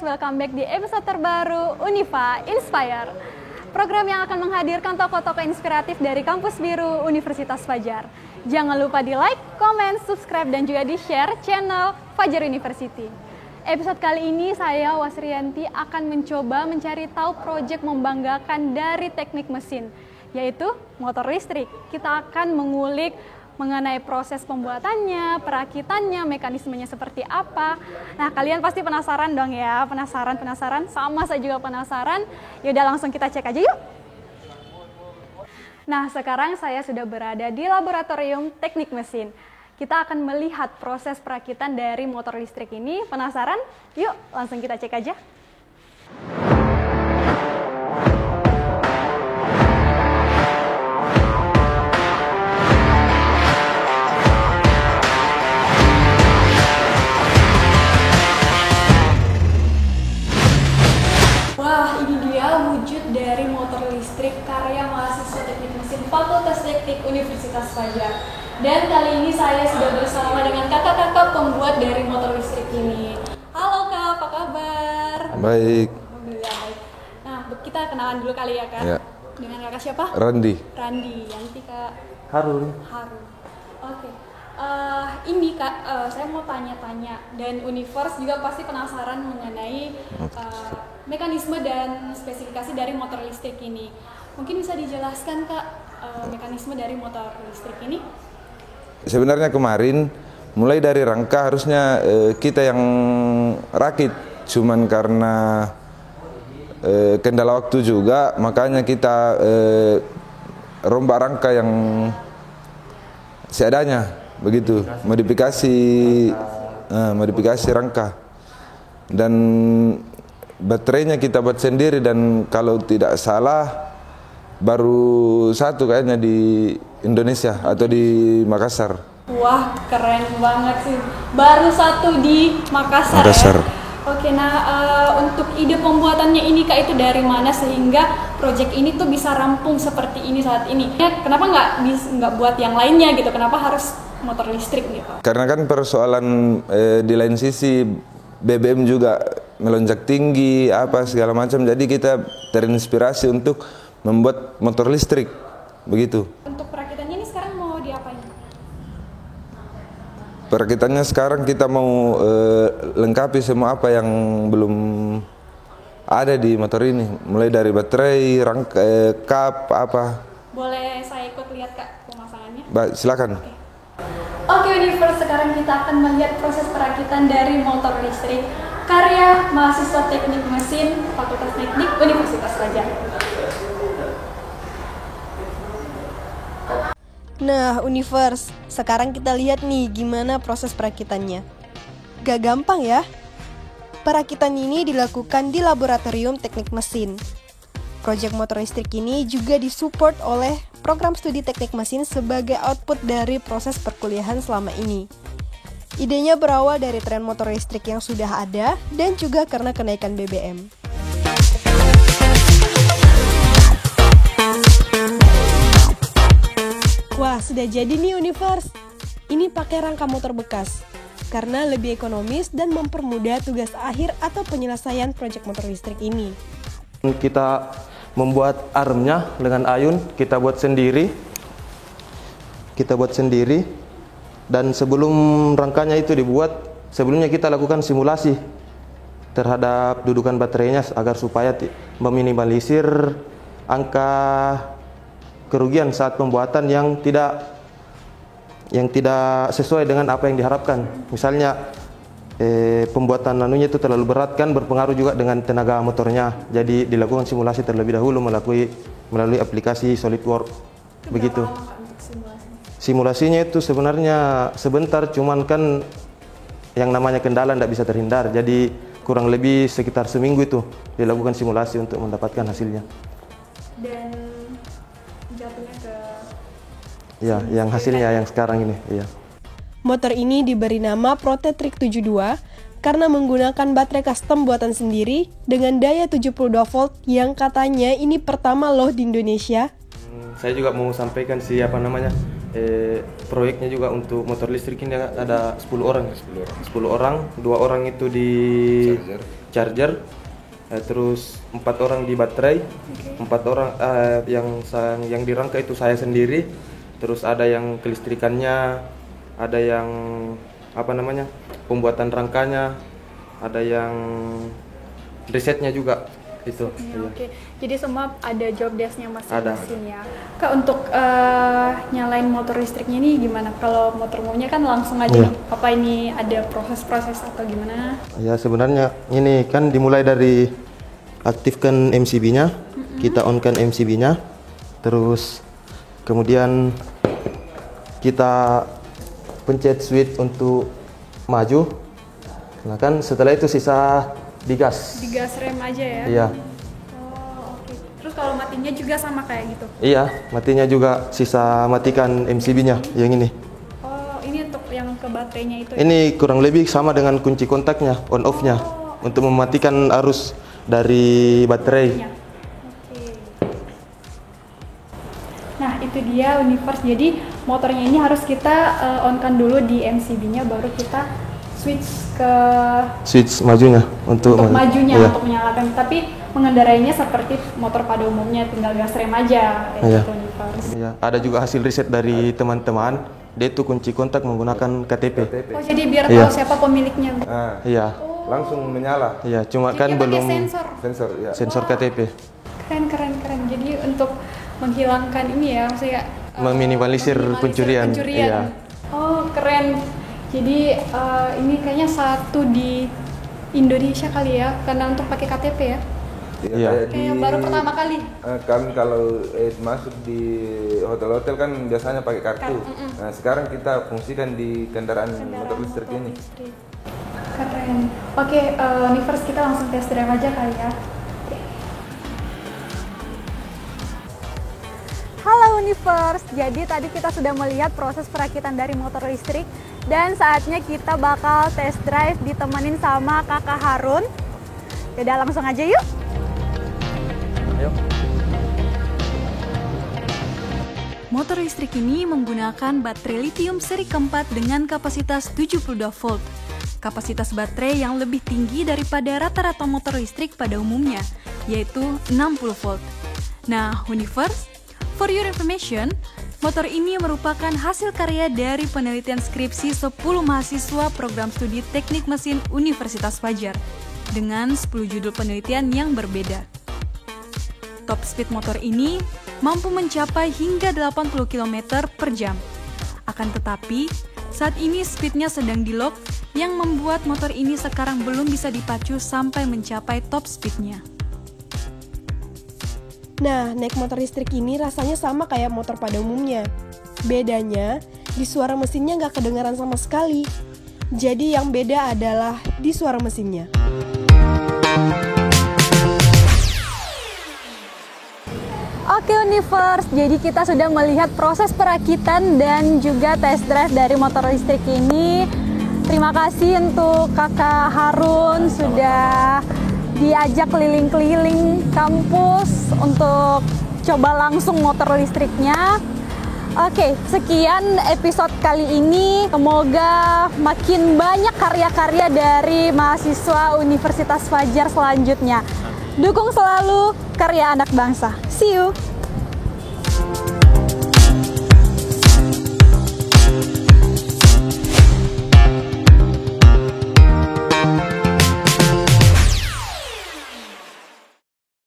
welcome back di episode terbaru Unifa Inspire. Program yang akan menghadirkan tokoh-tokoh inspiratif dari Kampus Biru Universitas Fajar. Jangan lupa di like, comment, subscribe, dan juga di share channel Fajar University. Episode kali ini saya, Wasrianti, akan mencoba mencari tahu proyek membanggakan dari teknik mesin, yaitu motor listrik. Kita akan mengulik mengenai proses pembuatannya, perakitannya, mekanismenya seperti apa. Nah, kalian pasti penasaran dong ya, penasaran, sama saya juga penasaran. Yaudah langsung kita cek aja yuk. Nah, sekarang saya sudah berada di laboratorium teknik mesin. Kita akan melihat proses perakitan dari motor listrik ini. Penasaran? Yuk, langsung kita cek aja. Wah, ini dia wujud dari motor listrik karya mahasiswa teknik mesin Fakultas Teknik Universitas Fajar. Dan kali ini saya sudah bersama dengan kakak-kakak pembuat dari motor listrik ini. Halo Kak, apa kabar? Baik. Alhamdulillah baik. Nah, kita kenalan dulu kali ya Kak. Ya. Dengan kakak siapa? Randi. Yanti Kak. Harun. Oke. Ini Kak, saya mau tanya-tanya, dan Univers juga pasti penasaran mengenai mekanisme dan spesifikasi dari motor listrik ini. Mungkin bisa dijelaskan Kak, mekanisme dari motor listrik ini? Sebenarnya kemarin mulai dari rangka harusnya kita yang rakit, cuman karena kendala waktu juga, makanya kita rombak rangka yang seadanya, begitu, modifikasi rangka, dan baterainya kita buat sendiri, dan kalau tidak salah baru satu kayaknya di Indonesia atau di Makassar. Wah, keren banget sih. Baru satu di Makassar. Ya? Oke, nah untuk ide pembuatannya ini Kak itu dari mana sehingga proyek ini tuh bisa rampung seperti ini saat ini? Kenapa nggak buat yang lainnya gitu? Kenapa harus motor listrik gitu? Karena kan persoalan di lain sisi BBM juga melonjak tinggi, apa segala macam. Jadi kita terinspirasi untuk membuat motor listrik, begitu. Untuk perakitannya ini sekarang mau diapain? Perakitannya sekarang kita mau lengkapi semua apa yang belum ada di motor ini, mulai dari baterai, rangka, kap, apa. Boleh saya ikut lihat Kak pemasangannya? Baik, silakan. Oke, Univers, sekarang kita akan melihat proses perakitan dari motor listrik karya mahasiswa teknik mesin Fakultas Teknik Universitas Fajar. Nah, Univers, sekarang kita lihat nih gimana proses perakitannya. Gak gampang ya. Perakitan ini dilakukan di laboratorium teknik mesin. Proyek motor listrik ini juga disupport oleh program studi teknik mesin sebagai output dari proses perkuliahan selama ini. Idenya berawal dari tren motor listrik yang sudah ada dan juga karena kenaikan BBM. Wah, sudah jadi nih Univers. Ini pakai rangka motor bekas karena lebih ekonomis dan mempermudah tugas akhir atau penyelesaian proyek motor listrik ini. Kita membuat armnya dengan ayun, kita buat sendiri. Dan sebelum rangkanya itu dibuat, sebelumnya kita lakukan simulasi terhadap dudukan baterainya agar supaya meminimalisir angka kerugian saat pembuatan yang tidak sesuai dengan apa yang diharapkan. Misalnya pembuatan nanunya itu terlalu berat, kan berpengaruh juga dengan tenaga motornya. Jadi dilakukan simulasi terlebih dahulu melalui aplikasi SolidWorks. Begitu. Simulasinya itu sebenarnya sebentar, cuman kan yang namanya kendala tidak bisa terhindar. Jadi kurang lebih sekitar seminggu itu dilakukan simulasi untuk mendapatkan hasilnya. Dan jatuhnya ke yang hasilnya yang sekarang ini. Iya. Motor ini diberi nama Protetric 72 karena menggunakan baterai custom buatan sendiri dengan daya 72 volt yang katanya ini pertama loh di Indonesia. Saya juga mau sampaikan Proyeknya juga untuk motor listrik ini ada 10 orang. 10 orang, 2 orang itu di charger, terus 4 orang di baterai, 4 orang yang dirangka itu saya sendiri, terus ada yang kelistrikannya, ada yang pembuatan rangkanya, ada yang risetnya juga itu. Oke. Jadi semua ada job desk-nya masing-masing ya. Kak, untuk nyalain motor listriknya ini gimana? Kalau motor umumnya kan langsung aja nih. Apa ini ada proses-proses atau gimana? Ya sebenarnya ini kan dimulai dari aktifkan MCB-nya, kita on-kan MCB-nya, terus kemudian kita pencet switch untuk maju. Nah kan setelah itu sisa digas. Digas rem aja ya? Iya. Oh, oke. Terus kalau matinya juga sama kayak gitu? Iya, matinya juga sisa matikan MCB-nya yang ini. Oh, ini untuk yang ke baterainya itu ya? Ini kurang lebih sama dengan kunci kontaknya, on off-nya, untuk mematikan arus dari baterai. Oke. Nah, itu dia Universe. Jadi motornya ini harus kita on-kan dulu di MCB-nya, baru kita switch majunya untuk majunya, iya. Untuk menyalakan. Tapi mengendarainya seperti motor pada umumnya, tinggal gas rem aja kayak gitu Universe. Iya. Ada juga hasil riset dari teman-teman, dia itu kunci kontak menggunakan KTP. Oh, jadi biar tahu siapa pemiliknya. Iya. Langsung menyala. Iya, cuma Jadi kan dia pakai belum Sensor ya. sensor KTP. Keren. Jadi untuk menghilangkan ini ya, maksudnya Meminimalisir pencurian. Iya. Oh, keren. Jadi ini kayaknya satu di Indonesia kali ya, karena untuk pakai KTP ya. Iya. Kayak baru pertama kali. Kami kalau masuk di hotel-hotel kan biasanya pakai kartu. Nah sekarang kita fungsikan di kendaraan motor listrik ini. Keren. Oke, Universe, kita langsung test drive aja kali ya. Halo Universe, jadi tadi kita sudah melihat proses perakitan dari motor listrik dan saatnya kita bakal test drive ditemenin sama Kakak Harun. Yaudah langsung aja yuk. Ayo. Motor listrik ini menggunakan baterai lithium seri keempat dengan kapasitas 72 volt. Kapasitas baterai yang lebih tinggi daripada rata-rata motor listrik pada umumnya, yaitu 60 volt. Nah, Universe, for your information, motor ini merupakan hasil karya dari penelitian skripsi 10 mahasiswa program studi teknik mesin Universitas Fajar dengan 10 judul penelitian yang berbeda. Top speed motor ini mampu mencapai hingga 80 km per jam. Akan tetapi, saat ini speednya sedang di-lock yang membuat motor ini sekarang belum bisa dipacu sampai mencapai top speednya. Nah, naik motor listrik ini rasanya sama kayak motor pada umumnya. Bedanya, di suara mesinnya nggak kedengaran sama sekali. Jadi yang beda adalah di suara mesinnya. Oke Universe, jadi kita sudah melihat proses perakitan dan juga test drive dari motor listrik ini. Terima kasih untuk Kakak Harun sudah diajak keliling-keliling kampus untuk coba langsung motor listriknya. Oke, sekian episode kali ini. Semoga makin banyak karya-karya dari mahasiswa Universitas Fajar selanjutnya. Dukung selalu karya anak bangsa. See you!